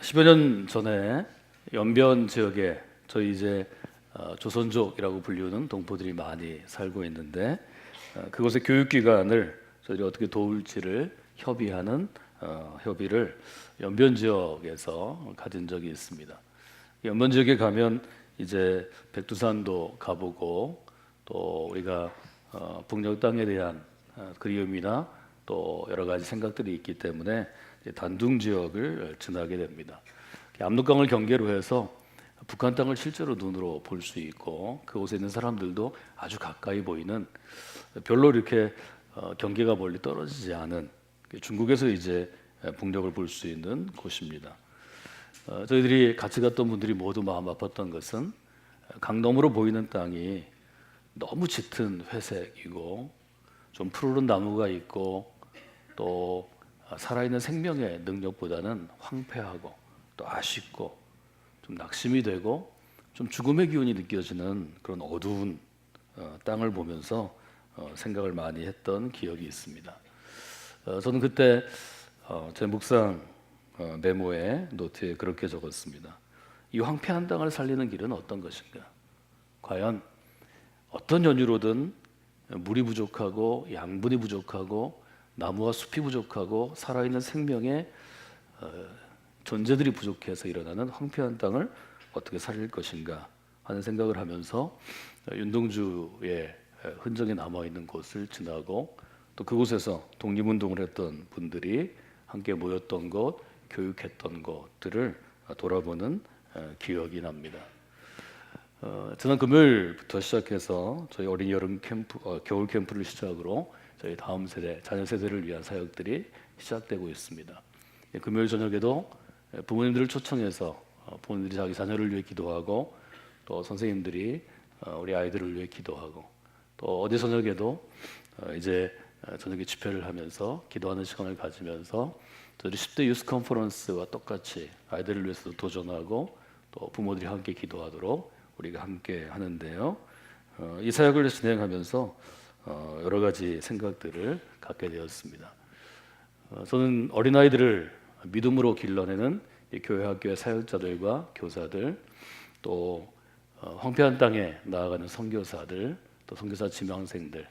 10여 년 전에 연변 지역에 저희 이제 조선족이라고 불리우는 동포들이 많이 살고 있는데 그곳의 교육기관을 저희들이 어떻게 도울지를 협의하는 협의를 연변 지역에서 가진 적이 있습니다. 연변 지역에 가면 이제 백두산도 가보고 또 우리가 북녘 땅에 대한 그리움이나 또 여러 가지 생각들이 있기 때문에 단둥 지역을 지나게 됩니다. 압록강을 경계로 해서 북한 땅을 실제로 눈으로 볼 수 있고 그곳에 있는 사람들도 아주 가까이 보이는 별로 이렇게 경계가 멀리 떨어지지 않은 중국에서 이제 북녘을 볼 수 있는 곳입니다. 저희들이 같이 갔던 분들이 모두 마음 아팠던 것은 강 너머로 보이는 땅이 너무 짙은 회색이고 좀 푸르른 나무가 있고 또 살아있는 생명의 능력보다는 황폐하고 또 아쉽고 좀 낙심이 되고 좀 죽음의 기운이 느껴지는 그런 어두운 땅을 보면서 생각을 많이 했던 기억이 있습니다. 저는 그때 제 묵상 메모에 노트에 그렇게 적었습니다. 이 황폐한 땅을 살리는 길은 어떤 것인가? 과연 어떤 연유로든 물이 부족하고 양분이 부족하고 나무와 숲이 부족하고 살아있는 생명의 존재들이 부족해서 일어나는 황폐한 땅을 어떻게 살릴 것인가 하는 생각을 하면서 윤동주의 흔적이 남아있는 곳을 지나고 또 그곳에서 독립운동을 했던 분들이 함께 모였던 곳, 교육했던 곳들을 돌아보는 기억이 납니다. 지난 금요일부터 시작해서 저희 어린이 여름 캠프, 겨울 캠프를 시작으로 저희 다음 세대, 자녀 세대를 위한 사역들이 시작되고 있습니다. 금요일 저녁에도 부모님들을 초청해서 부모님들이 자기 자녀를 위해 기도하고 또 선생님들이 우리 아이들을 위해 기도하고 또 어제 저녁에도 이제 저녁에 집회를 하면서 기도하는 시간을 가지면서 저희 10대 유스 컨퍼런스와 똑같이 아이들을 위해서도 도전하고 또 부모들이 함께 기도하도록 우리가 함께 하는데요. 이 사역을 진행하면서 여러 가지 생각들을 갖게 되었습니다. 저는 어린아이들을 믿음으로 길러내는 교회 학교의 사역자들과 교사들 또 황폐한 땅에 나아가는 선교사들 또 선교사 지망생들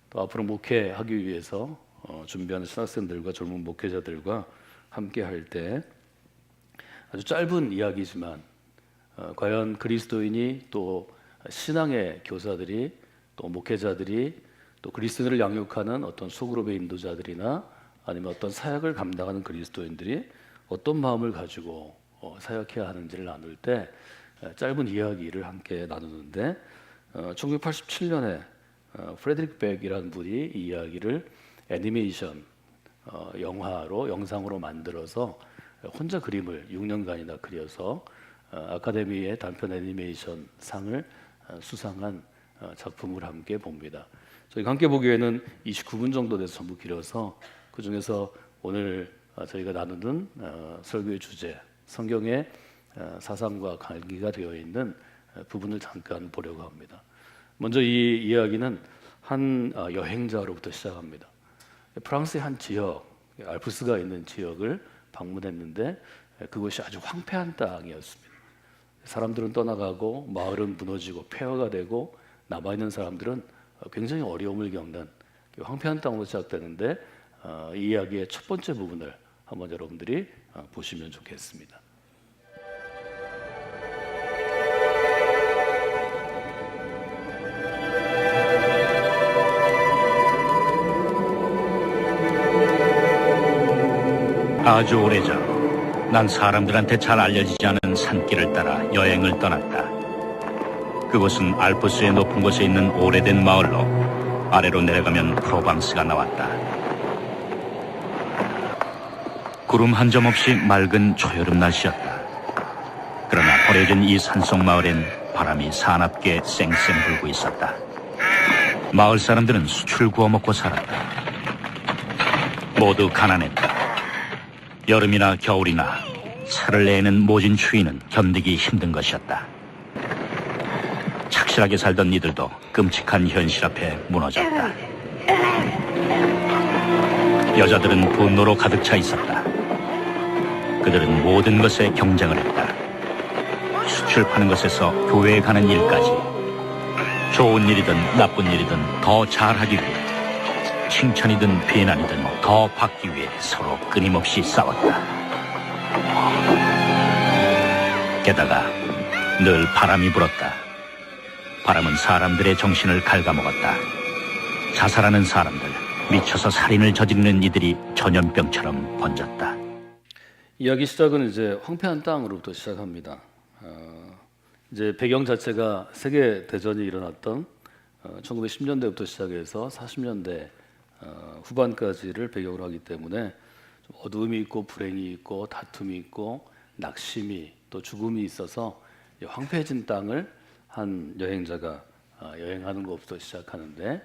또 앞으로 목회하기 위해서 준비하는 신학생들과 젊은 목회자들과 함께 할 때 아주 짧은 이야기지만 과연 그리스도인이 또 신앙의 교사들이 또 목회자들이 또 그리스도인을 양육하는 어떤 소그룹의 인도자들이나 아니면 어떤 사역을 감당하는 그리스도인들이 어떤 마음을 가지고 사역해야 하는지를 나눌 때 짧은 이야기를 함께 나누는데 1987년에 프레드릭 백이라는 분이 이 이야기를 애니메이션 영상으로 만들어서 혼자 그림을 6년간이나 그려서 아카데미의 단편 애니메이션 상을 수상한 작품을 함께 봅니다. 저희가 함께 보기에는 29분 정도 돼서 전부 길어서 그 중에서 오늘 저희가 나누는 설교의 주제, 성경의 사상과 관계가 되어 있는 부분을 잠깐 보려고 합니다. 먼저 이 이야기는 한 여행자로부터 시작합니다. 프랑스의 한 지역, 알프스가 있는 지역을 방문했는데 그곳이 아주 황폐한 땅이었습니다. 사람들은 떠나가고 마을은 무너지고 폐허가 되고 남아있는 사람들은 굉장히 어려움을 겪는 황폐한 땅으로 시작되는데 이 이야기의 첫 번째 부분을 한번 여러분들이 보시면 좋겠습니다. 아주 오래전 난 사람들한테 잘 알려지지 않은 산길을 따라 여행을 떠났다. 그곳은 알프스의 높은 곳에 있는 오래된 마을로 아래로 내려가면 프로방스가 나왔다. 구름 한 점 없이 맑은 초여름 날씨였다. 그러나 버려진 이 산속 마을엔 바람이 사납게 쌩쌩 불고 있었다. 마을 사람들은 수출을 구워 먹고 살았다. 모두 가난했다. 여름이나 겨울이나 살을 내는 모진 추위는 견디기 힘든 것이었다. 착실하게 살던 이들도 끔찍한 현실 앞에 무너졌다. 여자들은 분노로 가득 차 있었다. 그들은 모든 것에 경쟁을 했다. 수출 파는 것에서 교회에 가는 일까지 좋은 일이든 나쁜 일이든 더 잘하기 위해 칭찬이든 비난이든 더 받기 위해 서로 끊임없이 싸웠다. 게다가 늘 바람이 불었다. 바람은 사람들의 정신을 갉아먹었다. 자살하는 사람들, 미쳐서 살인을 저지르는 이들이 전염병처럼 번졌다. 이야기 시작은 이제 황폐한 땅으로부터 시작합니다. 이제 배경 자체가 세계 대전이 일어났던 1910년대부터 시작해서 40년대 후반까지를 배경으로 하기 때문에 좀 어두움이 있고 불행이 있고 다툼이 있고 낙심이 또 죽음이 있어서 황폐해진 땅을 한 여행자가 여행하는 것부터 시작하는데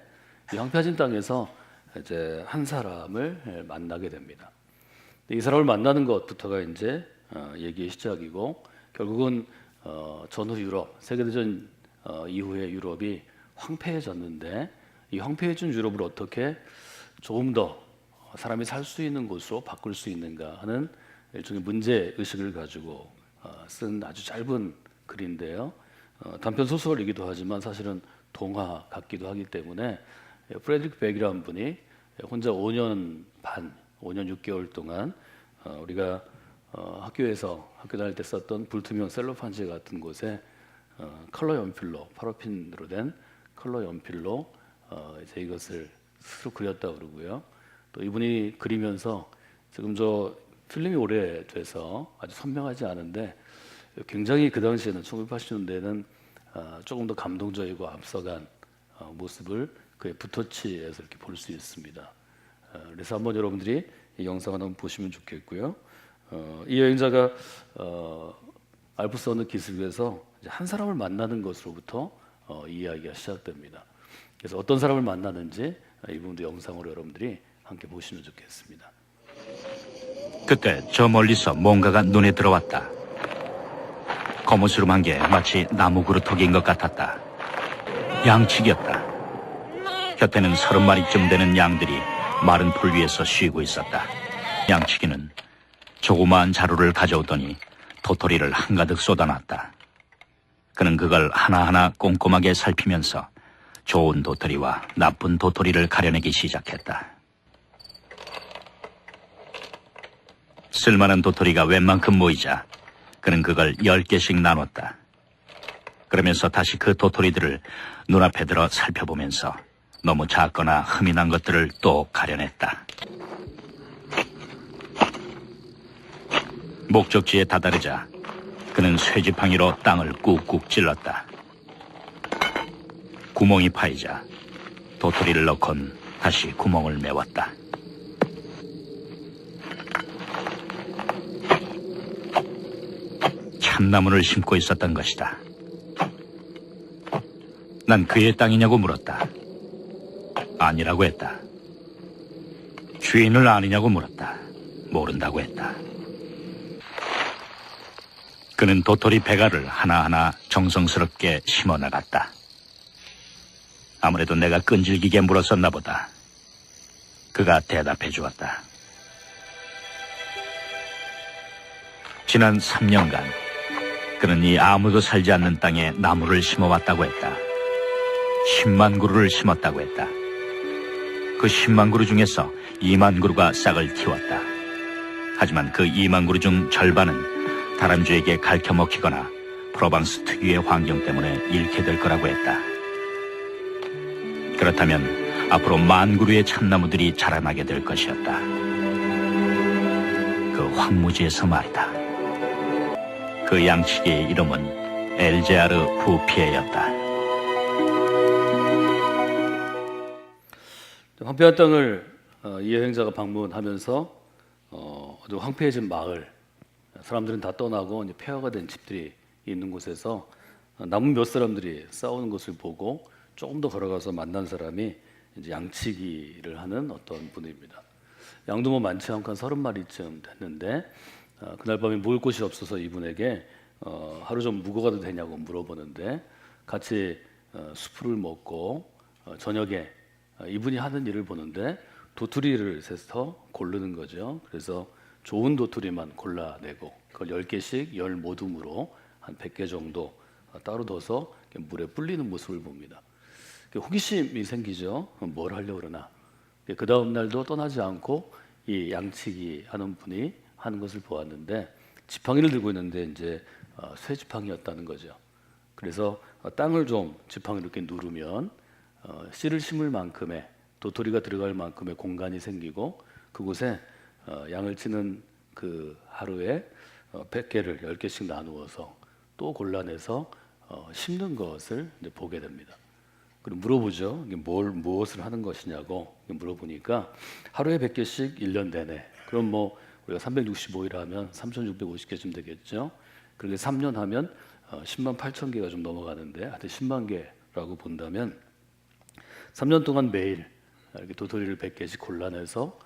이 황폐해진 땅에서 이제 한 사람을 만나게 됩니다. 이 사람을 만나는 것부터가 이제 얘기의 시작이고 결국은 전후 유럽 세계대전 이후에 유럽이 황폐해졌는데 이 황폐해진 유럽을 어떻게 조금 더 사람이 살 수 있는 곳으로 바꿀 수 있는가 하는 일종의 문제 의식을 가지고 쓴 아주 짧은 글인데요. 단편 소설이기도 하지만 사실은 동화 같기도 하기 때문에 프레드리크 백이라는 분이 혼자 5년 6개월 동안 우리가 학교에서 학교 다닐 때 썼던 불투명 셀로판지 같은 곳에 컬러 연필로 파라핀으로 된 컬러 연필로 이제 이것을 스스로 그렸다고 그러고요. 또 이분이 그리면서 지금 저 필름이 오래돼서 아주 선명하지 않은데 굉장히 그 당시에는 1980년대에는 조금 더 감동적이고 앞서간 모습을 그의 붓터치에서 이렇게 볼 수 있습니다. 그래서 한번 여러분들이 이 영상을 한번 보시면 좋겠고요. 이 여행자가 알프스 어느 기슭에서 한 사람을 만나는 것으로부터 이 이야기가 시작됩니다. 그래서 어떤 사람을 만나는지 이 부분도 영상으로 여러분들이 함께 보시면 좋겠습니다. 그때 저 멀리서 뭔가가 눈에 들어왔다. 거무스름한 게 마치 나무 그루터기인 것 같았다. 양치기였다. 곁에는 30마리쯤 되는 양들이 마른 풀 위에서 쉬고 있었다. 양치기는 조그마한 자루를 가져오더니 도토리를 한가득 쏟아놨다. 그는 그걸 하나하나 꼼꼼하게 살피면서 좋은 도토리와 나쁜 도토리를 가려내기 시작했다. 쓸만한 도토리가 웬만큼 모이자 그는 그걸 10개씩 나눴다. 그러면서 다시 그 도토리들을 눈앞에 들어 살펴보면서 너무 작거나 흠이 난 것들을 또 가려냈다. 목적지에 다다르자 그는 쇠지팡이로 땅을 꾹꾹 찔렀다. 구멍이 파이자 도토리를 넣곤 다시 구멍을 메웠다. 참나무를 심고 있었던 것이다. 난 그의 땅이냐고 물었다. 아니라고 했다. 주인을 아느냐고 물었다. 모른다고 했다. 그는 도토리 배가를 하나하나 정성스럽게 심어 나갔다. 아무래도 내가 끈질기게 물었었나 보다. 그가 대답해 주었다. 지난 3년간 그는 이 아무도 살지 않는 땅에 나무를 심어왔다고 했다. 10만 그루를 심었다고 했다. 그 10만 그루 중에서 2만 그루가 싹을 틔웠다. 하지만 그 2만 그루 중 절반은 다람쥐에게 갉혀먹히거나 프로방스 특유의 환경 때문에 잃게 될 거라고 했다. 그렇다면 앞으로 1만 그루의 참나무들이 자라나게 될 것이었다. 그 황무지에서 말이다. 그 양치기의 이름은 엘제아르 부피에였다. 황폐한 땅을 이 여행자가 방문하면서 아주 황폐해진 마을, 사람들은 다 떠나고 이제 폐허가 된 집들이 있는 곳에서 남은 몇 사람들이 싸우는 것을 보고 조금 더 걸어가서 만난 사람이 이제 양치기를 하는 어떤 분입니다. 양도 뭐 많지 않고 한 30마리쯤 됐는데 그날 밤에 먹을 곳이 없어서 이분에게 하루 좀 묵어가도 되냐고 물어보는데 같이 수프를 먹고 저녁에 이분이 하는 일을 보는데 도토리를 세서 고르는 거죠. 그래서 좋은 도토리만 골라내고 그걸 10개씩 열 모둠으로 한 100개 정도 따로 둬서 물에 불리는 모습을 봅니다. 호기심이 생기죠. 뭘 하려고 그러나. 그 다음 날도 떠나지 않고 이 양치기 하는 분이 하는 것을 보았는데 지팡이를 들고 있는데 이제 쇠 지팡이였다는 거죠. 그래서 땅을 좀 지팡이로 이렇게 누르면 씨를 심을 만큼의 도토리가 들어갈 만큼의 공간이 생기고 그곳에 양을 치는 그 하루에 100개를 10개씩 나누어서 또 골라내서 심는 것을 이제 보게 됩니다. 그리고 물어보죠. 이게 무엇을 하는 것이냐고 물어보니까 하루에 100개씩 1년 내내. 그럼 뭐 우리가 365일 하면 3,650개쯤 되겠죠. 그렇게 3년 하면 10만 8천 개가 좀 넘어가는데 하여튼 10만 개라고 본다면 3년 동안 매일 이렇게 도토리를 100개씩 골라내서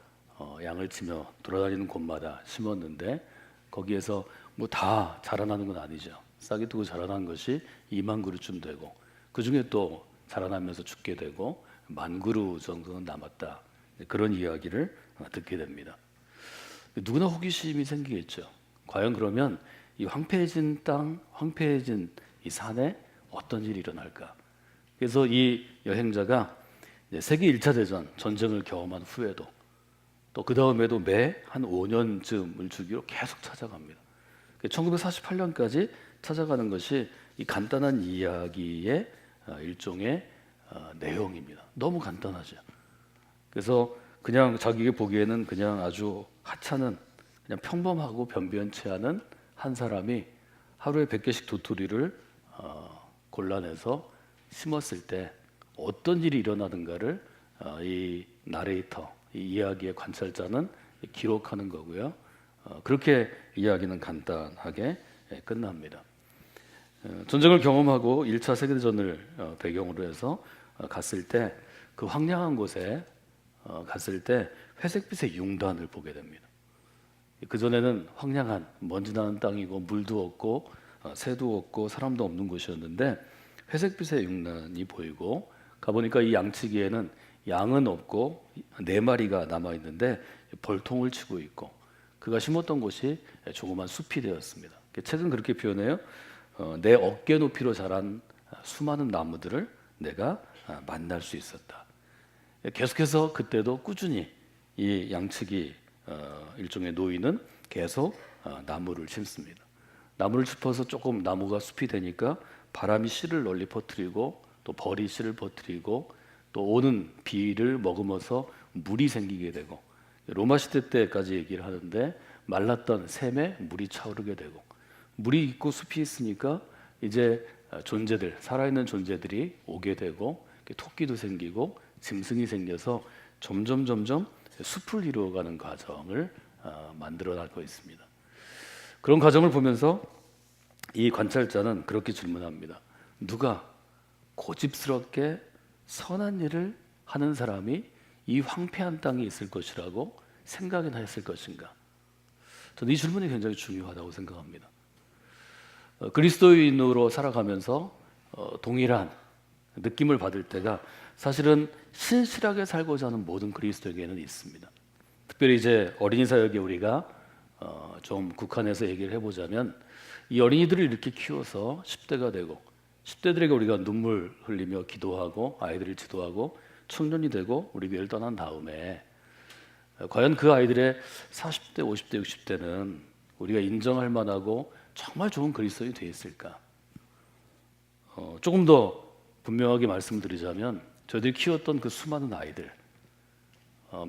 양을 치며 돌아다니는 곳마다 심었는데 거기에서 뭐 다 자라나는 건 아니죠. 싹이 트고 자라난 것이 2만 그루쯤 되고 그 중에 또 자라나면서 죽게 되고 1만 그루 정도는 남았다. 그런 이야기를 듣게 됩니다. 누구나 호기심이 생기겠죠. 과연 그러면 이 황폐해진 땅, 황폐해진 이 산에 어떤 일이 일어날까? 그래서 이 여행자가 세계 1차 대전 전쟁을 경험한 후에도 또 그 다음에도 매 한 5년쯤을 주기로 계속 찾아갑니다. 1948년까지 찾아가는 것이 이 간단한 이야기의 일종의 내용입니다. 너무 간단하죠. 그래서 그냥 자기가 보기에는 그냥 아주 하찮은 그냥 평범하고 변변치 않은 한 사람이 하루에 100개씩 도토리를 골라내서 심었을 때 어떤 일이 일어나는가를 이 나레이터, 이 이야기의 관찰자는 기록하는 거고요. 그렇게 이야기는 간단하게 끝납니다. 전쟁을 경험하고 1차 세계대전을 배경으로 해서 갔을 때 그 황량한 곳에 갔을 때 회색빛의 융단을 보게 됩니다. 그전에는 황량한 먼지 나는 땅이고 물도 없고 새도 없고 사람도 없는 곳이었는데 회색빛의 융단이 보이고 가보니까 이 양치기에는 양은 없고 4마리가 남아있는데 벌통을 치고 있고 그가 심었던 곳이 조그만 숲이 되었습니다. 책은 그렇게 표현해요. 내 어깨 높이로 자란 수많은 나무들을 내가 만날 수 있었다. 계속해서 그때도 꾸준히 이 양치기 일종의 노인은 계속 나무를 심습니다. 나무를 짚어서 조금 나무가 숲이 되니까 바람이 씨를 널리 퍼뜨리고 또 벌이 씨를 퍼뜨리고 또 오는 비를 머금어서 물이 생기게 되고 로마 시대 때까지 얘기를 하는데 말랐던 샘에 물이 차오르게 되고 물이 있고 숲이 있으니까 이제 존재들 살아있는 존재들이 오게 되고 토끼도 생기고 짐승이 생겨서 점점 숲을 이루어가는 과정을 만들어 나가고 있습니다. 그런 과정을 보면서 이 관찰자는 그렇게 질문합니다. 누가 고집스럽게 선한 일을 하는 사람이 이 황폐한 땅에 있을 것이라고 생각이나 했을 것인가? 저는 이 질문이 굉장히 중요하다고 생각합니다. 그리스도인으로 살아가면서 동일한 느낌을 받을 때가 사실은 신실하게 살고자 하는 모든 그리스도에게는 있습니다. 특별히 이제 어린이 사역에 우리가 좀 국한해서 얘기를 해보자면 이 어린이들을 이렇게 키워서 10대가 되고 10대들에게 우리가 눈물 흘리며 기도하고 아이들을 지도하고 청년이 되고 우리 교회를 떠난 다음에 과연 그 아이들의 40대, 50대, 60대는 우리가 인정할 만하고 정말 좋은 그리스도인이 되어 있을까? 조금 더 분명하게 말씀드리자면 저희들이 키웠던 그 수많은 아이들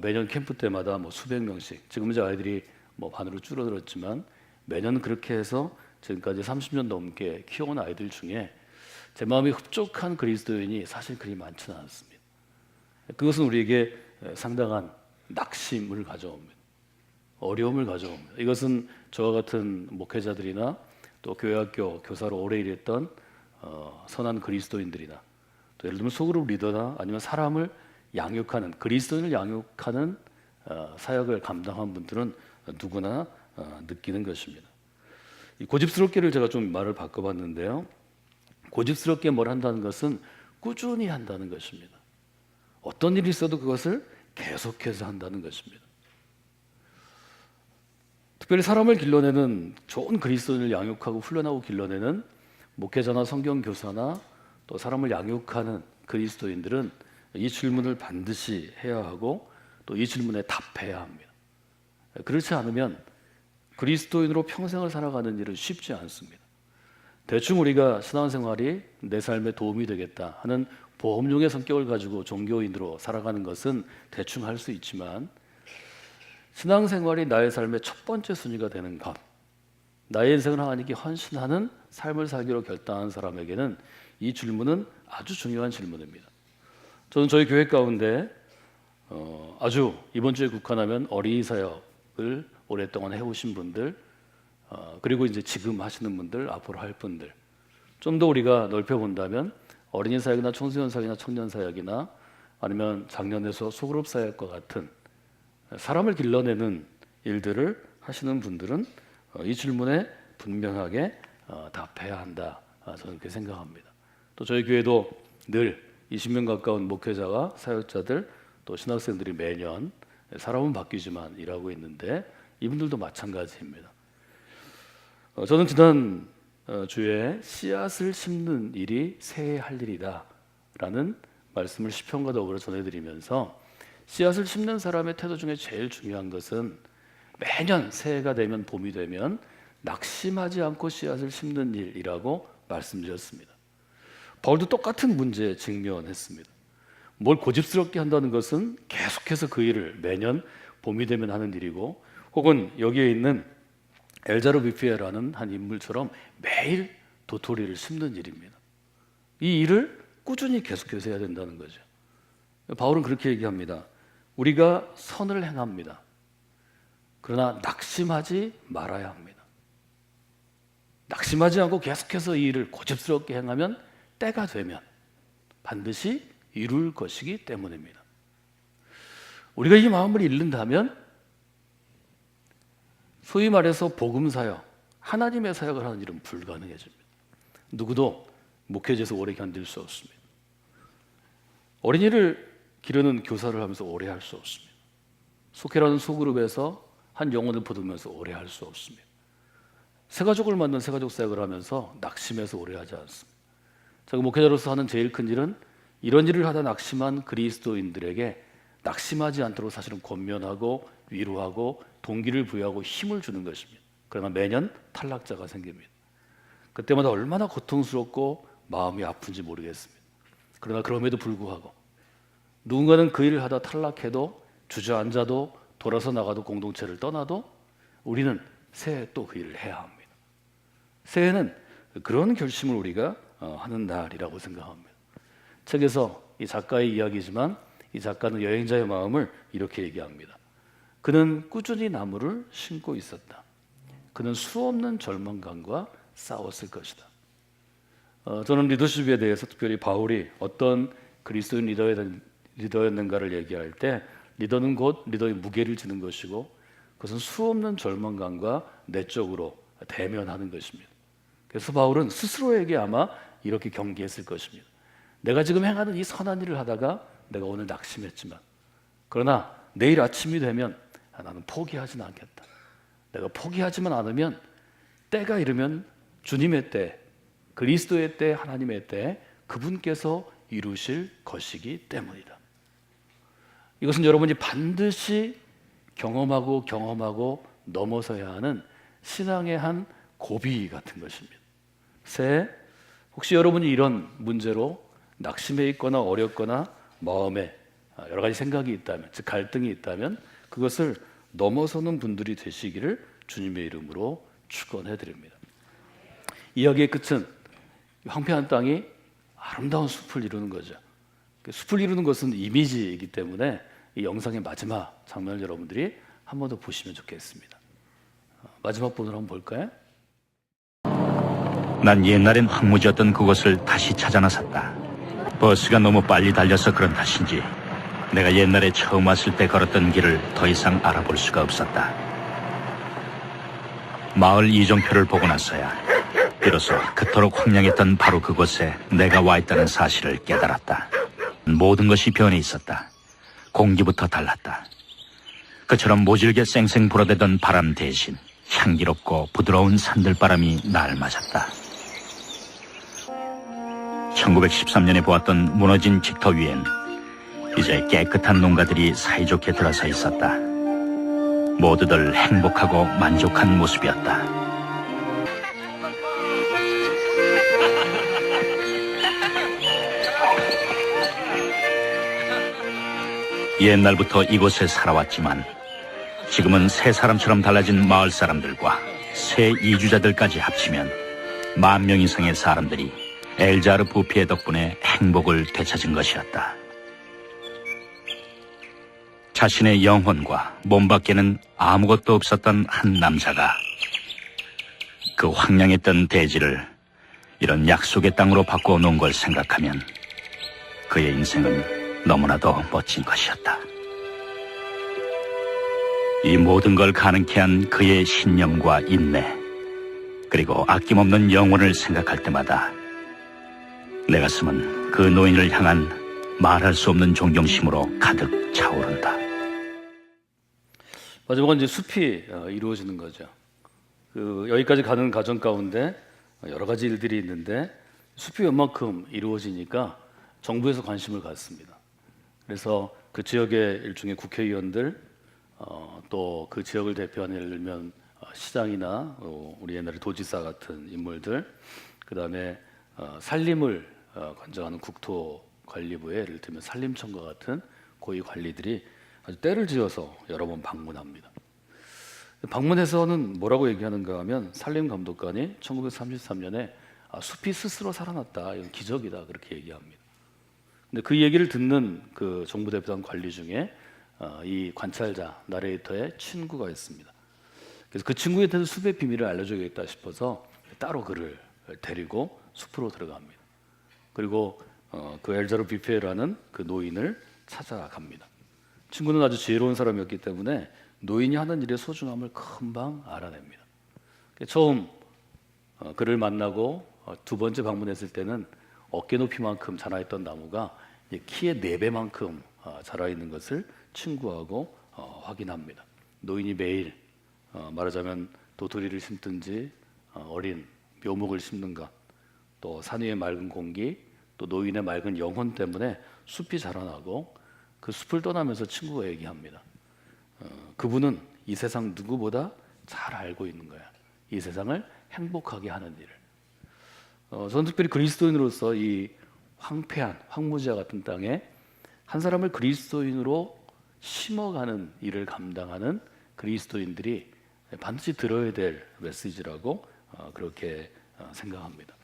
매년 캠프 때마다 뭐 수백 명씩 지금 이제 아이들이 뭐 반으로 줄어들었지만 매년 그렇게 해서 지금까지 30년 넘게 키워온 아이들 중에 제 마음이 흡족한 그리스도인이 사실 그리 많지는 않습니다. 그것은 우리에게 상당한 낙심을 가져옵니다. 어려움을 가져옵니다. 이것은 저와 같은 목회자들이나 또 교회학교 교사로 오래 일했던 선한 그리스도인들이나 또 예를 들면 소그룹 리더나 아니면 사람을 양육하는 그리스도인을 양육하는 사역을 감당한 분들은 누구나 느끼는 것입니다. 이 고집스럽게를 제가 좀 말을 바꿔봤는데요. 고집스럽게 뭘 한다는 것은 꾸준히 한다는 것입니다. 어떤 일이 있어도 그것을 계속해서 한다는 것입니다. 특별히 사람을 길러내는 좋은 그리스도인을 양육하고 훈련하고 길러내는 목회자나 성경교사나 또 사람을 양육하는 그리스도인들은 이 질문을 반드시 해야 하고 또 이 질문에 답해야 합니다. 그렇지 않으면 그리스도인으로 평생을 살아가는 일은 쉽지 않습니다. 대충 우리가 신앙생활이 내 삶에 도움이 되겠다 하는 보험용의 성격을 가지고 종교인으로 살아가는 것은 대충 할 수 있지만, 신앙생활이 나의 삶의 첫 번째 순위가 되는 것, 나의 인생을 하나님께 헌신하는 삶을 살기로 결단한 사람에게는 이 질문은 아주 중요한 질문입니다. 저는 저희 교회 가운데 아주 이번 주에 국한하면 어린이 사역을 오랫동안 해오신 분들, 그리고 이제 지금 하시는 분들, 앞으로 할 분들, 좀 더 우리가 넓혀본다면 어린이 사역이나 청소년 사역이나 청년 사역이나 아니면 작년에서 소그룹 사역과 같은 사람을 길러내는 일들을 하시는 분들은 이 질문에 분명하게 답해야 한다, 저는 그렇게 생각합니다. 또 저희 교회도 늘 20명 가까운 목회자와 사역자들 또 신학생들이 매년 사람은 바뀌지만 일하고 있는데 이분들도 마찬가지입니다. 저는 지난 주에 씨앗을 심는 일이 새해 할 일이다 라는 말씀을 시편과 더불어 전해드리면서, 씨앗을 심는 사람의 태도 중에 제일 중요한 것은 매년 새해가 되면, 봄이 되면 낙심하지 않고 씨앗을 심는 일이라고 말씀드렸습니다. 바울도 똑같은 문제에 직면했습니다. 뭘 고집스럽게 한다는 것은 계속해서 그 일을 매년 봄이 되면 하는 일이고, 혹은 여기에 있는 엘자르 비피에라는 한 인물처럼 매일 도토리를 심는 일입니다. 이 일을 꾸준히 계속해서 해야 된다는 거죠. 바울은 그렇게 얘기합니다. 우리가 선을 행합니다. 그러나 낙심하지 말아야 합니다. 낙심하지 않고 계속해서 이 일을 고집스럽게 행하면 때가 되면 반드시 이룰 것이기 때문입니다. 우리가 이 마음을 잃는다면 소위 말해서 복음 사역, 하나님의 사역을 하는 일은 불가능해집니다. 누구도 목회자에서 오래 견딜 수 없습니다. 어린이를 기르는 교사를 하면서 오래 할 수 없습니다. 속회라는 소그룹에서 한 영혼을 보듬으면서 오래 할 수 없습니다. 새가족을 만난 새가족 사역을 하면서 낙심해서 오래 하지 않습니다. 제가 목회자로서 하는 제일 큰 일은 이런 일을 하다 낙심한 그리스도인들에게 낙심하지 않도록 사실은 권면하고 위로하고 동기를 부여하고 힘을 주는 것입니다. 그러나 매년 탈락자가 생깁니다. 그때마다 얼마나 고통스럽고 마음이 아픈지 모르겠습니다. 그러나 그럼에도 불구하고 누군가는 그 일을 하다 탈락해도, 주저앉아도, 돌아서 나가도, 공동체를 떠나도 우리는 새해 또 그 일을 해야 합니다. 새해는 그런 결심을 우리가 하는 날이라고 생각합니다. 책에서 이 작가의 이야기지만 이 작가는 여행자의 마음을 이렇게 얘기합니다. 그는 꾸준히 나무를 심고 있었다. 그는 수없는 절망감과 싸웠을 것이다. 저는 리더십에 대해서 특별히 바울이 어떤 그리스도인 리더였는가를 얘기할 때, 리더는 곧 리더의 무게를 지는 것이고 그것은 수없는 절망감과 내적으로 대면하는 것입니다. 그래서 바울은 스스로에게 아마 이렇게 경계했을 것입니다. 내가 지금 행하는 이 선한 일을 하다가 내가 오늘 낙심했지만, 그러나 내일 아침이 되면 나는 포기하지는 않겠다. 내가 포기하지만 않으면 때가 이르면 주님의 때, 그리스도의 때, 하나님의 때 그분께서 이루실 것이기 때문이다. 이것은 여러분이 반드시 경험하고 넘어서야 하는 신앙의 한 고비 같은 것입니다. 새해 혹시 여러분이 이런 문제로 낙심해 있거나 어렵거나 마음에 여러 가지 생각이 있다면, 즉 갈등이 있다면 그것을 넘어서는 분들이 되시기를 주님의 이름으로 축원해 드립니다. 이야기의 끝은 황폐한 땅이 아름다운 숲을 이루는 거죠. 숲을 이루는 것은 이미지이기 때문에 이 영상의 마지막 장면을 여러분들이 한 번 더 보시면 좋겠습니다. 마지막 부분을 한번 볼까요? 난 옛날엔 황무지였던 그곳을 다시 찾아 나섰다. 버스가 너무 빨리 달려서 그런 탓인지 내가 옛날에 처음 왔을 때 걸었던 길을 더 이상 알아볼 수가 없었다. 마을 이정표를 보고 나서야 비로소 그토록 황량했던 바로 그곳에 내가 와 있다는 사실을 깨달았다. 모든 것이 변해 있었다. 공기부터 달랐다. 그처럼 모질게 쌩쌩 불어대던 바람 대신 향기롭고 부드러운 산들바람이 날 맞았다. 1913년에 보았던 무너진 직터 위엔 이제 깨끗한 농가들이 사이좋게 들어서 있었다. 모두들 행복하고 만족한 모습이었다. 옛날부터 이곳에 살아왔지만 지금은 새 사람처럼 달라진 마을 사람들과 새 이주자들까지 합치면 10,000명 이상의 사람들이 엘자르 부피의 덕분에 행복을 되찾은 것이었다. 자신의 영혼과 몸 밖에는 아무것도 없었던 한 남자가 그 황량했던 대지를 이런 약속의 땅으로 바꾸어 놓은 걸 생각하면 그의 인생은 너무나도 멋진 것이었다. 이 모든 걸 가능케 한 그의 신념과 인내, 그리고 아낌없는 영혼을 생각할 때마다 내 가슴은 그 노인을 향한 말할 수 없는 존경심으로 가득 차오른다. 마지막은 이제 숲이 이루어지는 거죠. 여기까지 가는 과정 가운데 여러 가지 일들이 있는데 숲이 웬만큼 이루어지니까 정부에서 관심을 갖습니다. 그래서 그 지역의 일종의 국회의원들, 또 그 지역을 대표하는 예를 들면 시장이나 우리 옛날에 도지사 같은 인물들, 그 다음에 산림을 관장하는 국토관리부의 예를 들면 산림청과 같은 고위 관리들이 아주 때를 지어서 여러 번 방문합니다. 방문해서는 뭐라고 얘기하는가 하면 산림감독관이 1933년에 숲이 스스로 살아났다, 이건 기적이다, 그렇게 얘기합니다. 근데 그 얘기를 듣는 그 정부 대표단 관리 중에 이 관찰자 나레이터의 친구가 있습니다. 그래서 그 친구한테는 숲의 비밀을 알려줘야겠다 싶어서 따로 그를 데리고 숲으로 들어갑니다. 그리고 그 엘자르 뷔페라는 그 노인을 찾아갑니다. 친구는 아주 지혜로운 사람이었기 때문에 노인이 하는 일의 소중함을 금방 알아냅니다. 처음 그를 만나고 두 번째 방문했을 때는 어깨 높이만큼 자라있던 나무가 키의 4배만큼 자라있는 것을 친구하고 확인합니다. 노인이 매일 말하자면 도토리를 심든지 어린 묘목을 심는가, 또 산 위의 맑은 공기, 또 노인의 맑은 영혼 때문에 숲이 자라나고 그 숲을 떠나면서 친구가 얘기합니다. 그분은 이 세상 누구보다 잘 알고 있는 거야. 이 세상을 행복하게 하는 일을. 저는 특별히 그리스도인으로서 이 황폐한 황무지와 같은 땅에 한 사람을 그리스도인으로 심어가는 일을 감당하는 그리스도인들이 반드시 들어야 될 메시지라고 그렇게 생각합니다.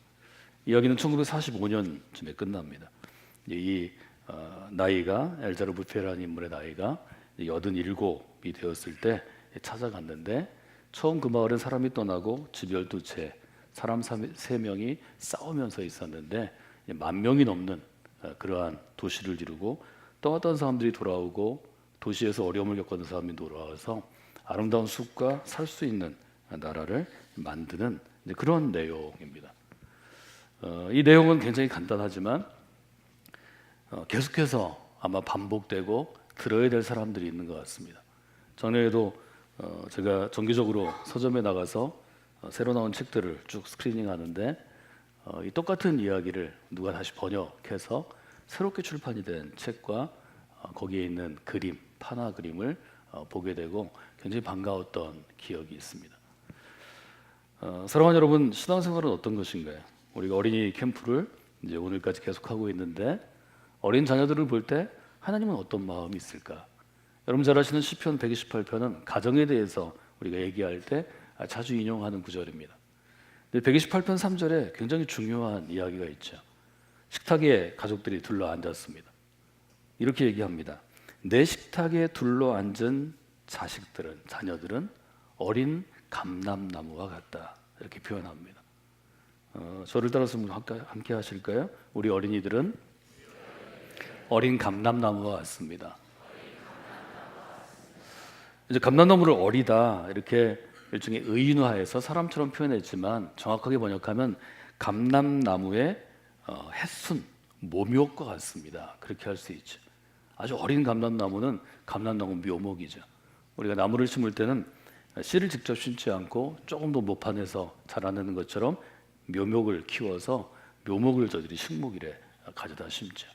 이야기는 1945년쯤에 끝납니다. 이 나이가 엘자르 부페라는 인물의 나이가 87이 되었을 때 찾아갔는데 처음 그 마을은 사람이 떠나고 집 12채, 사람 3명이 싸우면서 있었는데 10,000명이 넘는 그러한 도시를 이루고 떠났던 사람들이 돌아오고 도시에서 어려움을 겪었던 사람이 돌아와서 아름다운 숲과 살 수 있는 나라를 만드는 그런 내용입니다. 이 내용은 굉장히 간단하지만 계속해서 아마 반복되고 들어야 될 사람들이 있는 것 같습니다. 작년에도 제가 정기적으로 서점에 나가서 새로 나온 책들을 쭉 스크리닝하는데 이 똑같은 이야기를 누가 다시 번역해서 새롭게 출판이 된 책과 거기에 있는 그림, 판화 그림을 보게 되고 굉장히 반가웠던 기억이 있습니다. 사랑하는 여러분, 신앙생활은 어떤 것인가요? 우리가 어린이 캠프를 이제 오늘까지 계속하고 있는데 어린 자녀들을 볼 때 하나님은 어떤 마음이 있을까? 여러분 잘 아시는 시편 128편은 가정에 대해서 우리가 얘기할 때 자주 인용하는 구절입니다. 128편 3절에 굉장히 중요한 이야기가 있죠. 식탁에 가족들이 둘러 앉았습니다. 이렇게 얘기합니다. 내 식탁에 둘러 앉은 자녀들은 어린 감람나무와 같다. 이렇게 표현합니다. 저를 따라서 함께 하실까요? 우리 어린이들은 어린 감람나무와 같습니다. 이제 감람나무를 어리다 이렇게 일종의 의인화해서 사람처럼 표현했지만 정확하게 번역하면 감람나무의 햇순, 모묘과 같습니다. 그렇게 할 수 있죠. 아주 어린 감람나무는 감람나무 묘목이죠. 우리가 나무를 심을 때는 씨를 직접 심지 않고 조금 더 모판에서 자라나는 것처럼 묘목을 키워서 묘목을 저들이 식목일에 가져다 심죠.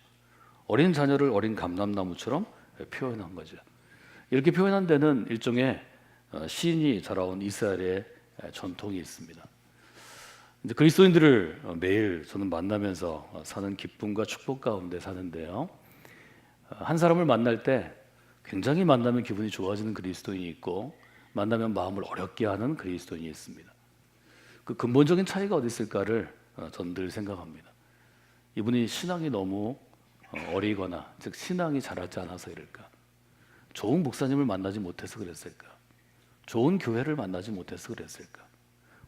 어린 자녀를 어린 감람나무처럼 표현한 거죠. 이렇게 표현한 데는 일종의 시인이 자라온 이스라엘의 전통이 있습니다. 이제 그리스도인들을 매일 저는 만나면서 사는 기쁨과 축복 가운데 사는데요. 한 사람을 만날 때 굉장히 만나면 기분이 좋아지는 그리스도인이 있고 만나면 마음을 어렵게 하는 그리스도인이 있습니다. 그 근본적인 차이가 어디 있을까를 저는 늘 생각합니다. 이분이 신앙이 너무 어리거나 즉 신앙이 자라지 않아서 이럴까? 좋은 목사님을 만나지 못해서 그랬을까? 좋은 교회를 만나지 못해서 그랬을까?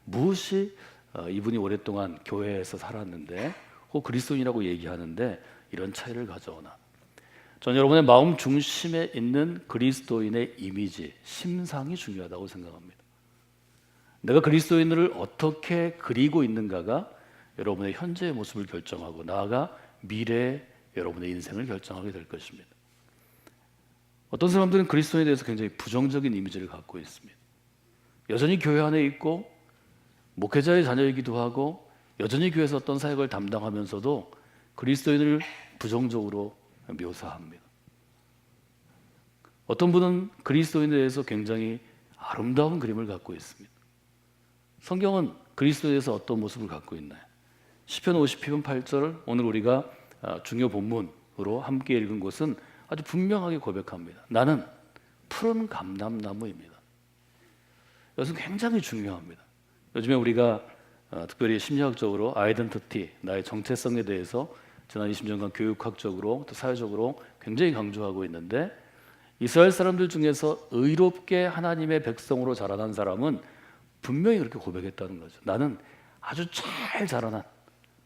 무엇이 이분이 오랫동안 교회에서 살았는데 혹 그리스도인이라고 얘기하는데 이런 차이를 가져오나? 저는 여러분의 마음 중심에 있는 그리스도인의 이미지, 심상이 중요하다고 생각합니다. 내가 그리스도인을 어떻게 그리고 있는가가 여러분의 현재의 모습을 결정하고 나아가 미래의 여러분의 인생을 결정하게 될 것입니다. 어떤 사람들은 그리스도인에 대해서 굉장히 부정적인 이미지를 갖고 있습니다. 여전히 교회 안에 있고 목회자의 자녀이기도 하고 여전히 교회에서 어떤 사역을 담당하면서도 그리스도인을 부정적으로 묘사합니다. 어떤 분은 그리스도인에 대해서 굉장히 아름다운 그림을 갖고 있습니다. 성경은 그리스도에 대해서 어떤 모습을 갖고 있나요? 시편 50편 8절 오늘 우리가 중요 본문으로 함께 읽은 곳은 아주 분명하게 고백합니다. 나는 푸른 감람나무입니다. 이것은 굉장히 중요합니다. 요즘에 우리가 특별히 심리학적으로 아이덴티티, 나의 정체성에 대해서 지난 20년간 교육학적으로 또 사회적으로 굉장히 강조하고 있는데 이스라엘 사람들 중에서 의롭게 하나님의 백성으로 자라난 사람은 분명히 그렇게 고백했다는 거죠. 나는 아주 잘 자라난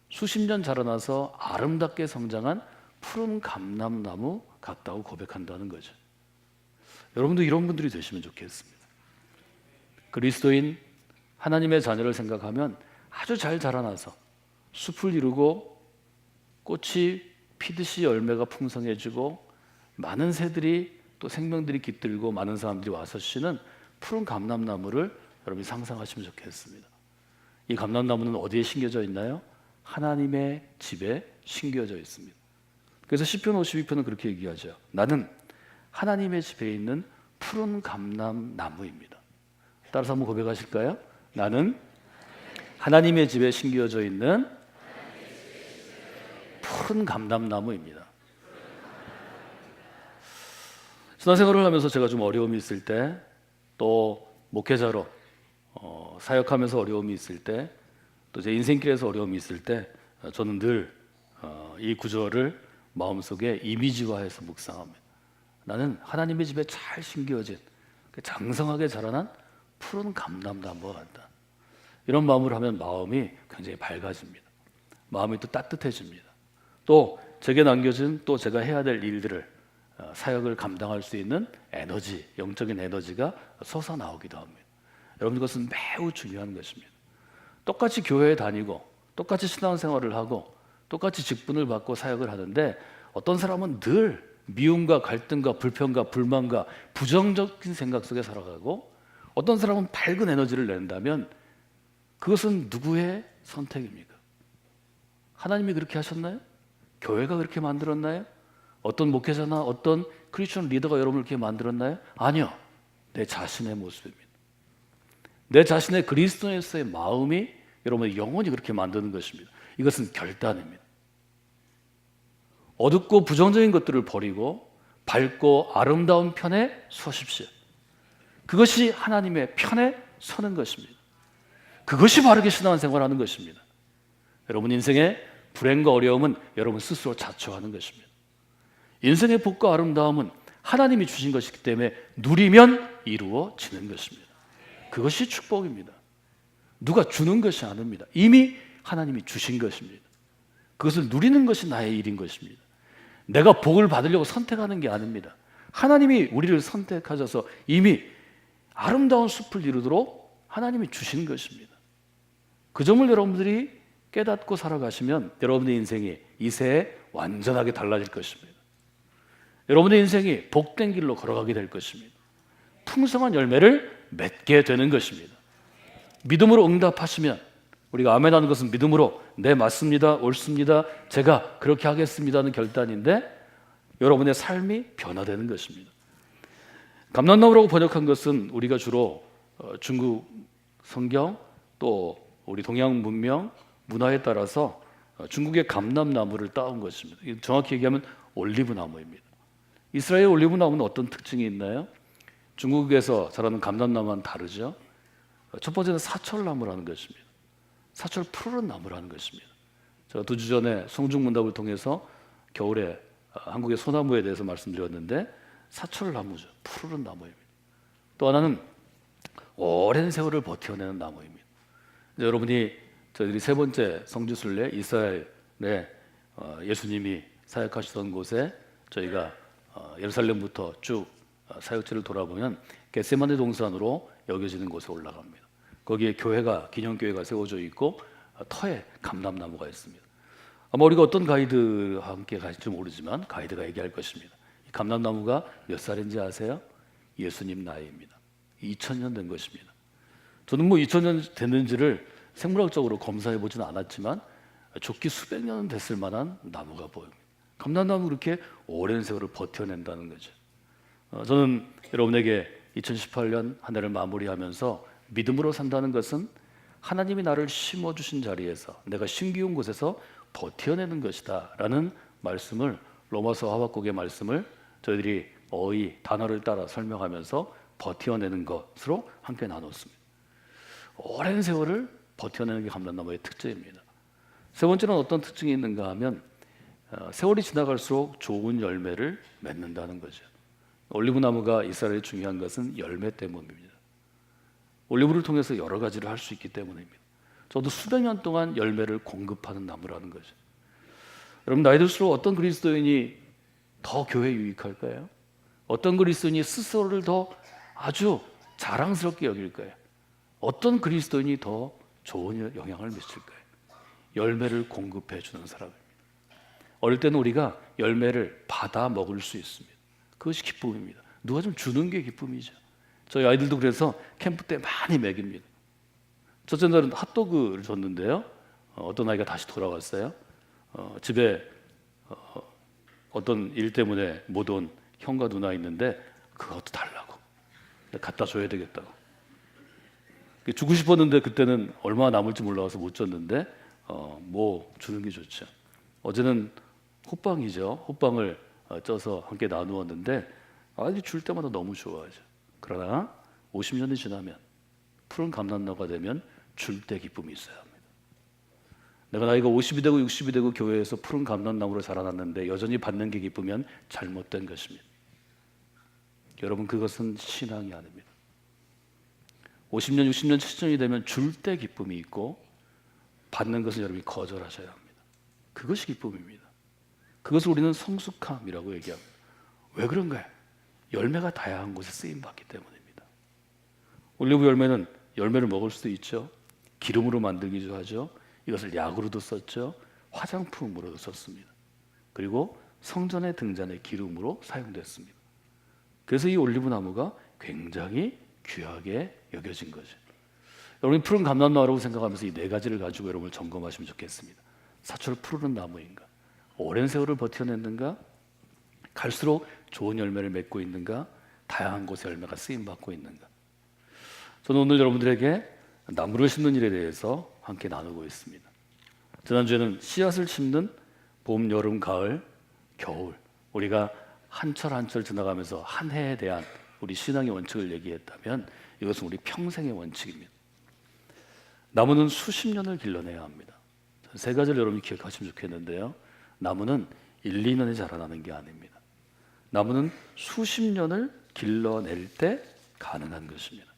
수십 년 자라나서 아름답게 성장한 푸른 감람나무 같다고 고백한다는 거죠. 여러분도 이런 분들이 되시면 좋겠습니다. 그리스도인 하나님의 자녀를 생각하면 아주 잘 자라나서 숲을 이루고 꽃이 피듯이 열매가 풍성해지고 많은 새들이 또 생명들이 깃들고 많은 사람들이 와서 쉬는 푸른 감람나무를 여러분이 상상하시면 좋겠습니다. 이 감람나무는 어디에 심겨져 있나요? 하나님의 집에 심겨져 있습니다. 그래서 시편 52편은 그렇게 얘기하죠. 나는 하나님의 집에 있는 푸른 감람나무입니다. 따라서 한번 고백하실까요? 나는 하나님의 집에 심겨져 있는 푸른 감람나무입니다. 신앙생활을 하면서 제가 좀 어려움이 있을 때, 또 목회자로 사역하면서 어려움이 있을 때, 또 제 인생길에서 어려움이 있을 때, 저는 늘 이 구절을 마음속에 이미지화해서 묵상합니다. 나는 하나님의 집에 잘 심겨진 장성하게 자라난 푸른 감람나무와 같다. 이런 마음으로 하면 마음이 굉장히 밝아집니다. 마음이 또 따뜻해집니다. 또 제게 남겨진 또 제가 해야 될 일들을 사역을 감당할 수 있는 에너지, 영적인 에너지가 솟아나오기도 합니다. 여러분 이것은 매우 중요한 것입니다. 똑같이 교회에 다니고 똑같이 신앙생활을 하고 똑같이 직분을 받고 사역을 하는데 어떤 사람은 늘 미움과 갈등과 불평과 불만과 부정적인 생각 속에 살아가고 어떤 사람은 밝은 에너지를 낸다면 그것은 누구의 선택입니까? 하나님이 그렇게 하셨나요? 교회가 그렇게 만들었나요? 어떤 목회자나 어떤 크리스천 리더가 여러분을 그렇게 만들었나요? 아니요. 내 자신의 모습입니다. 내 자신의 그리스도에서의 마음이 여러분의 영혼이 그렇게 만드는 것입니다. 이것은 결단입니다. 어둡고 부정적인 것들을 버리고 밝고 아름다운 편에 서십시오. 그것이 하나님의 편에 서는 것입니다. 그것이 바르게 신앙생활하는 것입니다. 여러분 인생의 불행과 어려움은 여러분 스스로 자초하는 것입니다. 인생의 복과 아름다움은 하나님이 주신 것이기 때문에 누리면 이루어지는 것입니다. 그것이 축복입니다. 누가 주는 것이 아닙니다. 이미 하나님이 주신 것입니다. 그것을 누리는 것이 나의 일인 것입니다. 내가 복을 받으려고 선택하는 게 아닙니다. 하나님이 우리를 선택하셔서 이미 아름다운 숲을 이루도록 하나님이 주신 것입니다. 그 점을 여러분들이 깨닫고 살아가시면 여러분의 인생이 이 새해 완전하게 달라질 것입니다. 여러분의 인생이 복된 길로 걸어가게 될 것입니다. 풍성한 열매를 맺게 되는 것입니다. 믿음으로 응답하시면 우리가 아멘하는 것은 믿음으로 네 맞습니다, 옳습니다, 제가 그렇게 하겠습니다는 결단인데 여러분의 삶이 변화되는 것입니다. 감람나무라고 번역한 것은 우리가 주로 중국 성경 또 우리 동양 문명 문화에 따라서 중국의 감람나무를 따온 것입니다. 정확히 얘기하면 올리브나무입니다. 이스라엘 올리브나무는 어떤 특징이 있나요? 중국에서 자라는 감람나무와는 다르죠. 첫 번째는 사철나무라는 것입니다. 사철 푸르른 나무라는 것입니다. 제가 2주 전에 성중문답을 통해서 겨울에 한국의 소나무에 대해서 말씀드렸는데 사철나무죠. 푸르른 나무입니다. 또 하나는 오랜 세월을 버텨내는 나무입니다. 여러분이 저희들이 세 번째 성지순례 이스라엘에 예수님이 사역하시던 곳에 저희가 예루살렘부터 쭉 사역지를 돌아보면 겟세마네 동산으로 여겨지는 곳에 올라갑니다. 거기에 교회가 기념교회가 세워져 있고 터에 감람나무가 있습니다. 아마 우리가 어떤 가이드와 함께 가실지 모르지만 가이드가 얘기할 것입니다. 이 감람나무가 몇 살인지 아세요? 예수님 나이입니다. 2000년 된 것입니다. 저는 2000년 됐는지를 생물학적으로 검사해 보지는 않았지만 좋기 수백 년은 됐을 만한 나무가 보입니다. 감람나무 그렇게 오랜 세월을 버텨낸다는 거죠. 저는 여러분에게 2018년 한 해를 마무리하면서 믿음으로 산다는 것은 하나님이 나를 심어주신 자리에서 내가 심기운 곳에서 버텨내는 것이다 라는 말씀을 로마서 하박국의 말씀을 저희들이 단어를 따라 설명하면서 버텨내는 것으로 함께 나눴습니다. 오랜 세월을 버텨내는 게 감람나무의 특징입니다. 세 번째는 어떤 특징이 있는가 하면 세월이 지나갈수록 좋은 열매를 맺는다는 거죠. 올리브나무가 이스라엘에 중요한 것은 열매 때문입니다. 올리브를 통해서 여러 가지를 할 수 있기 때문입니다. 저도 수백 년 동안 열매를 공급하는 나무라는 거죠. 여러분 나이 들수록 어떤 그리스도인이 더 교회에 유익할까요? 어떤 그리스도인이 스스로를 더 아주 자랑스럽게 여길까요? 어떤 그리스도인이 더 좋은 영향을 미칠까요? 열매를 공급해 주는 사람입니다. 어릴 때는 우리가 열매를 받아 먹을 수 있습니다. 그것이 기쁨입니다. 누가 좀 주는 게 기쁨이죠. 저희 아이들도 그래서 캠프 때 많이 먹입니다. 첫째 날은 핫도그를 줬는데요. 어떤 아이가 다시 돌아왔어요. 집에 어떤 일 때문에 못 온 형과 누나 있는데 그것도 달라고 갖다 줘야 되겠다고. 주고 싶었는데 그때는 얼마 남을지 몰라서 못 줬는데 뭐 주는 게 좋죠. 어제는 호빵이죠. 호빵을 쪄서 함께 나누었는데 아이들이 줄 때마다 너무 좋아하죠. 그러나 50년이 지나면 푸른 감람나무가 되면 줄 때 기쁨이 있어야 합니다. 내가 나이가 50이 되고 60이 되고 교회에서 푸른 감람나무로 자라났는데 여전히 받는 게 기쁘면 잘못된 것입니다. 여러분 그것은 신앙이 아닙니다. 50년, 60년, 70년이 되면 줄 때 기쁨이 있고 받는 것은 여러분이 거절하셔야 합니다. 그것이 기쁨입니다. 그것을 우리는 성숙함이라고 얘기합니다. 왜 그런가요? 열매가 다양한 곳에 쓰임받기 때문입니다. 올리브 열매는 열매를 먹을 수도 있죠. 기름으로 만들기도 하죠. 이것을 약으로도 썼죠. 화장품으로도 썼습니다. 그리고 성전의 등잔의 기름으로 사용됐습니다. 그래서 이 올리브 나무가 굉장히 귀하게 여겨진 거죠. 여러분 푸른 감람나무라고 생각하면서 이 네 가지를 가지고 여러분을 점검하시면 좋겠습니다. 사철 푸르른 나무인가? 오랜 세월을 버텨냈는가? 갈수록 좋은 열매를 맺고 있는가? 다양한 곳에 열매가 쓰임받고 있는가? 저는 오늘 여러분들에게 나무를 심는 일에 대해서 함께 나누고 있습니다. 지난주에는 씨앗을 심는 봄, 여름, 가을, 겨울 우리가 한철 한철 지나가면서 한 해에 대한 우리 신앙의 원칙을 얘기했다면 이것은 우리 평생의 원칙입니다. 나무는 수십 년을 길러내야 합니다. 세 가지를 여러분이 기억하시면 좋겠는데요. 나무는 1, 2년에 자라나는 게 아닙니다. 나무는 수십 년을 길러낼 때 가능한 것입니다.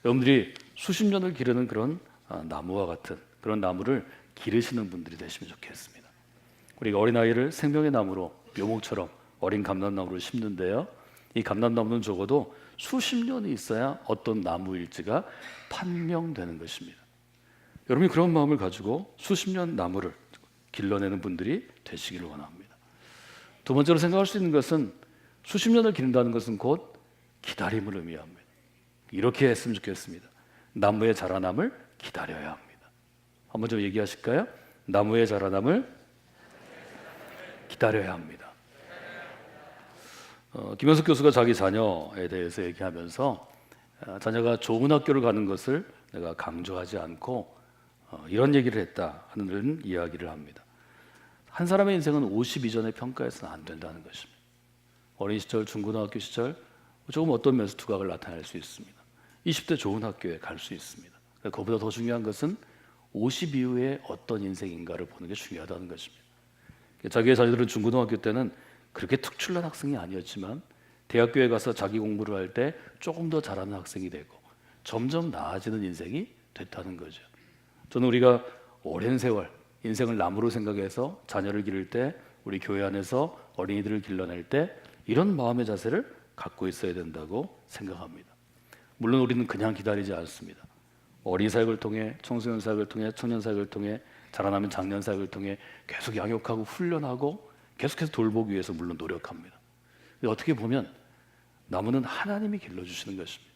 여러분들이 수십 년을 기르는 그런 나무와 같은 그런 나무를 기르시는 분들이 되시면 좋겠습니다. 우리가 어린아이를 생명의 나무로 묘목처럼 어린 감람나무를 심는데요. 이 감람나무는 적어도 수십 년이 있어야 어떤 나무일지가 판명되는 것입니다. 여러분이 그런 마음을 가지고 수십 년 나무를 길러내는 분들이 되시기를 원합니다. 두 번째로 생각할 수 있는 것은 수십 년을 기른다는 것은 곧 기다림을 의미합니다. 이렇게 했으면 좋겠습니다. 나무의 자라남을 기다려야 합니다. 한번 좀 얘기하실까요? 나무의 자라남을 기다려야 합니다. 김현숙 교수가 자기 자녀에 대해서 얘기하면서 자녀가 좋은 학교를 가는 것을 내가 강조하지 않고 이런 얘기를 했다 하는 이야기를 합니다. 한 사람의 인생은 50 이전에 평가해서는 안 된다는 것입니다. 어린 시절, 중고등학교 시절 조금 어떤 면에서 두각을 나타낼 수 있습니다. 20대 좋은 학교에 갈 수 있습니다. 그보다 더 중요한 것은 50 이후에 어떤 인생인가를 보는 게 중요하다는 것입니다. 자기의 자녀들은 중고등학교 때는 그렇게 특출난 학생이 아니었지만 대학교에 가서 자기 공부를 할 때 조금 더 잘하는 학생이 되고 점점 나아지는 인생이 됐다는 거죠. 저는 우리가 오랜 세월 인생을 나무로 생각해서 자녀를 기를 때, 우리 교회 안에서 어린이들을 길러낼 때 이런 마음의 자세를 갖고 있어야 된다고 생각합니다. 물론 우리는 그냥 기다리지 않습니다. 어린 사역을 통해, 청소년 사역을 통해, 청년 사역을 통해, 자라나면 장년 사역을 통해 계속 양육하고 훈련하고 계속해서 돌보기 위해서 물론 노력합니다. 근데 어떻게 보면 나무는 하나님이 길러주시는 것입니다.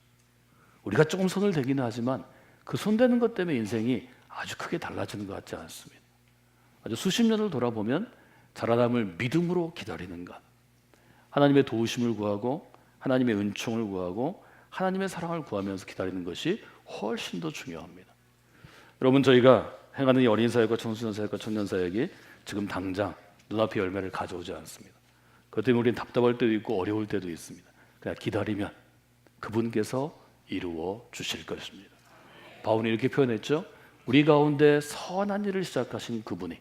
우리가 조금 손을 대기는 하지만 그 손대는 것 때문에 인생이 아주 크게 달라지는 것 같지 않습니다. 아주 수십 년을 돌아보면 자라남을 믿음으로 기다리는 것, 하나님의 도우심을 구하고 하나님의 은총을 구하고 하나님의 사랑을 구하면서 기다리는 것이 훨씬 더 중요합니다. 여러분, 저희가 행하는 이 어린 사역과 청소년 사역과 청년 사역이 지금 당장 눈앞에 열매를 가져오지 않습니다. 그것 때문에 우리는 답답할 때도 있고 어려울 때도 있습니다. 그냥 기다리면 그분께서 이루어 주실 것입니다. 바울이 이렇게 표현했죠. 우리 가운데 선한 일을 시작하신 그분이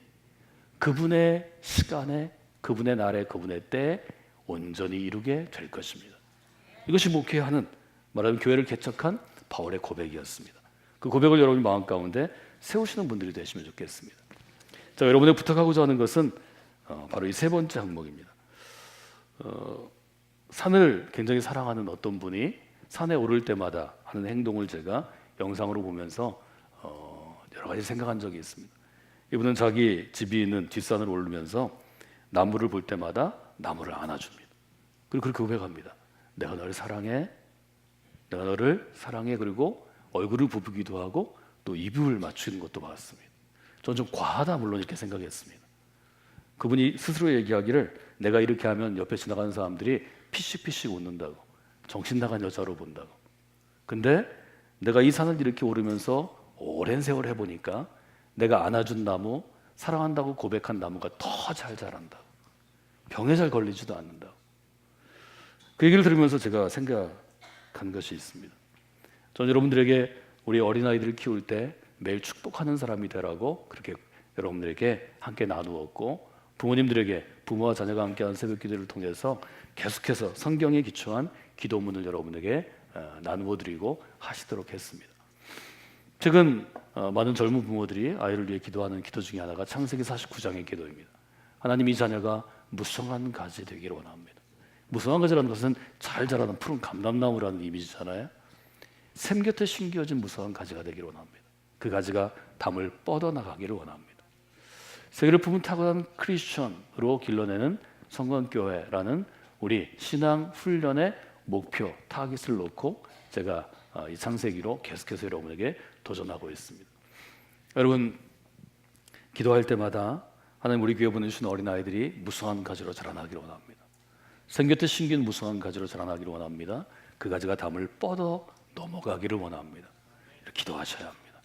그분의 시간에, 그분의 날에, 그분의 때에 온전히 이루게 될 것입니다. 이것이 목회하는, 말하면 교회를 개척한 바울의 고백이었습니다. 그 고백을 여러분이 마음 가운데 세우시는 분들이 되시면 좋겠습니다. 자, 여러분에게 부탁하고자 하는 것은 바로 이 세 번째 항목입니다. 산을 굉장히 사랑하는 어떤 분이 산에 오를 때마다 하는 행동을 제가 영상으로 보면서 여러 가지 생각한 적이 있습니다. 이분은 자기 집이 있는 뒷산을 오르면서 나무를 볼 때마다 나무를 안아줍니다. 그리고 그렇게 고백합니다. 내가 너를 사랑해, 내가 너를 사랑해. 그리고 얼굴을 부비기도 하고 또 입을 맞추는 것도 봤습니다. 저는 좀 과하다 물론 이렇게 생각했습니다. 그분이 스스로 얘기하기를 내가 이렇게 하면 옆에 지나가는 사람들이 피식피식 웃는다고, 정신 나간 여자로 본다고. 근데 내가 이 산을 이렇게 오르면서 오랜 세월 해보니까 내가 안아준 나무, 사랑한다고 고백한 나무가 더 잘 자란다고, 병에 잘 걸리지도 않는다고. 그 얘기를 들으면서 제가 생각한 것이 있습니다. 저는 여러분들에게 우리 어린아이들을 키울 때 매일 축복하는 사람이 되라고 그렇게 여러분들에게 함께 나누었고, 부모님들에게 부모와 자녀가 함께하는 새벽 기도를 통해서 계속해서 성경에 기초한 기도문을 여러분에게 나누어 드리고 하시도록 했습니다. 최근 많은 젊은 부모들이 아이를 위해 기도하는 기도 중에 하나가 창세기 49장의 기도입니다. 하나님, 이 자녀가 무성한 가지 되기를 원합니다. 무성한 가지라는 것은 잘 자라는 푸른 감람나무라는 이미지잖아요. 샘 곁에 심겨진 무성한 가지가 되기를 원합니다. 그 가지가 담을 뻗어나가기를 원합니다. 세계를 품은 탁월한 크리스천으로 길러내는 성광교회라는 우리 신앙 훈련의 목표, 타깃을 놓고 제가 이 창세기로 계속해서 여러분에게 도전하고 있습니다. 여러분, 기도할 때마다 하나님 우리 교회 보내주신 어린아이들이 무성한 가지로 자라나기를 원합니다. 생곁에 심긴 무성한 가지로 자라나기를 원합니다. 그 가지가 담을 뻗어 넘어가기를 원합니다. 이렇게 기도하셔야 합니다.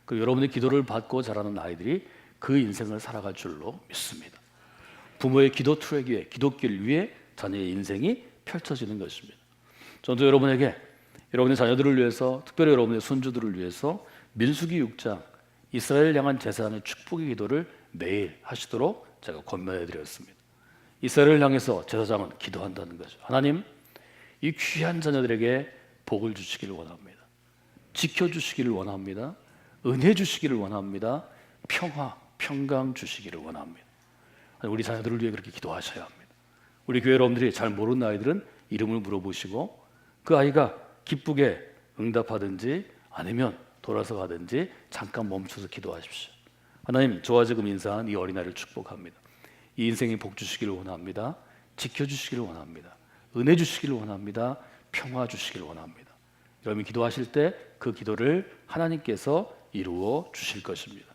그리고 여러분의 기도를 받고 자라는 아이들이 그 인생을 살아갈 줄로 믿습니다. 부모의 기도 트랙 위에, 기도길 위에 자녀의 인생이 펼쳐지는 것입니다. 저도 여러분에게, 여러분의 자녀들을 위해서, 특별히 여러분의 손주들을 위해서 민수기 6장 이스라엘 향한 제사장의 축복의 기도를 매일 하시도록 제가 권면해 드렸습니다. 이스라엘을 향해서 제사장은 기도한다는 거죠. 하나님, 이 귀한 자녀들에게 복을 주시기를 원합니다. 지켜주시기를 원합니다. 은혜 주시기를 원합니다. 평화, 평강 주시기를 원합니다. 우리 자녀들을 위해 그렇게 기도하셔야 합니다. 우리 교회 여러분들이 잘 모르는 아이들은 이름을 물어보시고 그 아이가 기쁘게 응답하든지 아니면 돌아서 가든지 잠깐 멈춰서 기도하십시오. 하나님, 저와 지금 인사한 이 어린아이를 축복합니다. 이 인생에 복 주시기를 원합니다. 지켜주시기를 원합니다. 은혜 주시기를 원합니다. 평화 주시기를 원합니다. 여러분이 기도하실 때 그 기도를 하나님께서 이루어 주실 것입니다.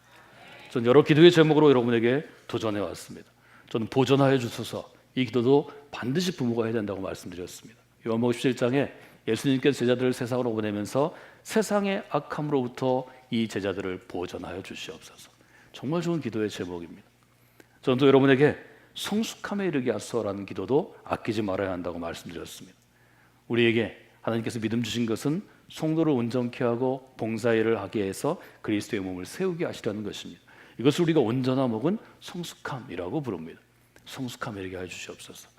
저는 여러 기도의 제목으로 여러분에게 도전해 왔습니다. 저는 보전하여 주소서, 이 기도도 반드시 부모가 해야 된다고 말씀드렸습니다. 요한복음 17장에 예수님께서 제자들을 세상으로 보내면서 세상의 악함으로부터 이 제자들을 보전하여 주시옵소서. 정말 좋은 기도의 제목입니다. 저는 또 여러분에게 성숙함에 이르게 하소서라는 기도도 아끼지 말아야 한다고 말씀드렸습니다. 우리에게 하나님께서 믿음 주신 것은 성도를 온전케 하고 봉사일을 하게 해서 그리스도의 몸을 세우게 하시려는 것입니다. 이것을 우리가 온전함 혹은 성숙함이라고 부릅니다. 성숙함에 이르게 해 주시옵소서.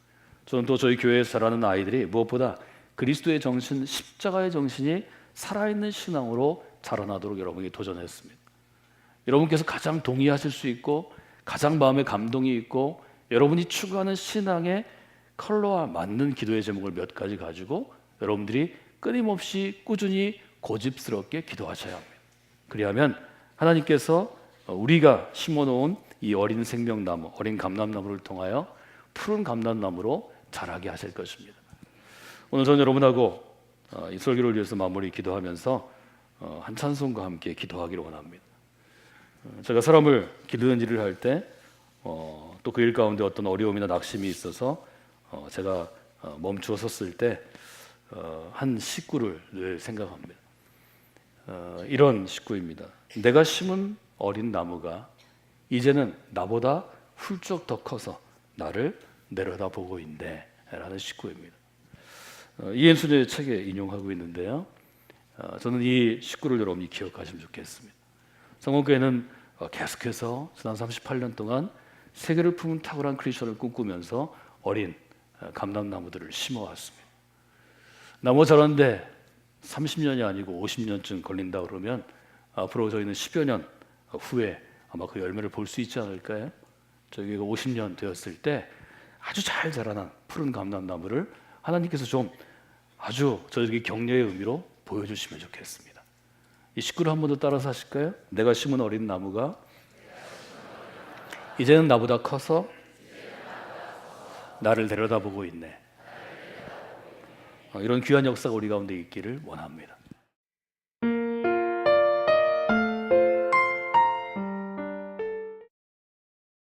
저는 또 저희 교회에서 자라는 아이들이 무엇보다 그리스도의 정신, 십자가의 정신이 살아있는 신앙으로 자라나도록 여러분이 도전했습니다. 여러분께서 가장 동의하실 수 있고 가장 마음에 감동이 있고 여러분이 추구하는 신앙의 컬러와 맞는 기도의 제목을 몇 가지 가지고 여러분들이 끊임없이 꾸준히 고집스럽게 기도하셔야 합니다. 그리하면 하나님께서 우리가 심어놓은 이 어린 생명나무, 어린 감람나무를 통하여 푸른 감람나무로 자라게 하실 것입니다. 오늘 저는 여러분하고 이 설교를 위해서 마무리 기도하면서 한 찬송과 함께 기도하기를 원합니다. 제가 사람을 기르는 일을 할 때 또 그 일 가운데 어떤 어려움이나 낙심이 있어서 제가 멈추어 섰을 때 한 식구를 늘 생각합니다. 이런 식구입니다. 내가 심은 어린 나무가 이제는 나보다 훌쩍 더 커서 나를 내려다보고 있네 라는 식구입니다. 이앤순의 책에 인용하고 있는데요. 저는 이 식구를 여러분이 기억하시면 좋겠습니다. 성원교회는 계속해서 지난 38년 동안 세계를 품은 탁월한 크리스천을 꿈꾸면서 어린 감람나무들을 심어왔습니다. 나무 자라는데 30년이 아니고 50년쯤 걸린다 그러면 앞으로 저희는 10여 년 후에 아마 그 열매를 볼 수 있지 않을까요? 저희가 50년 되었을 때 아주 잘 자라난 푸른 감람나무를 하나님께서 좀 아주 저에게 격려의 의미로 보여주시면 좋겠습니다. 이 식구를 한 번 더 따라서 하실까요? 내가 심은 어린 나무가 이제는 나보다 커서 나를 내려다보고 있네. 이런 귀한 역사가 우리 가운데 있기를 원합니다.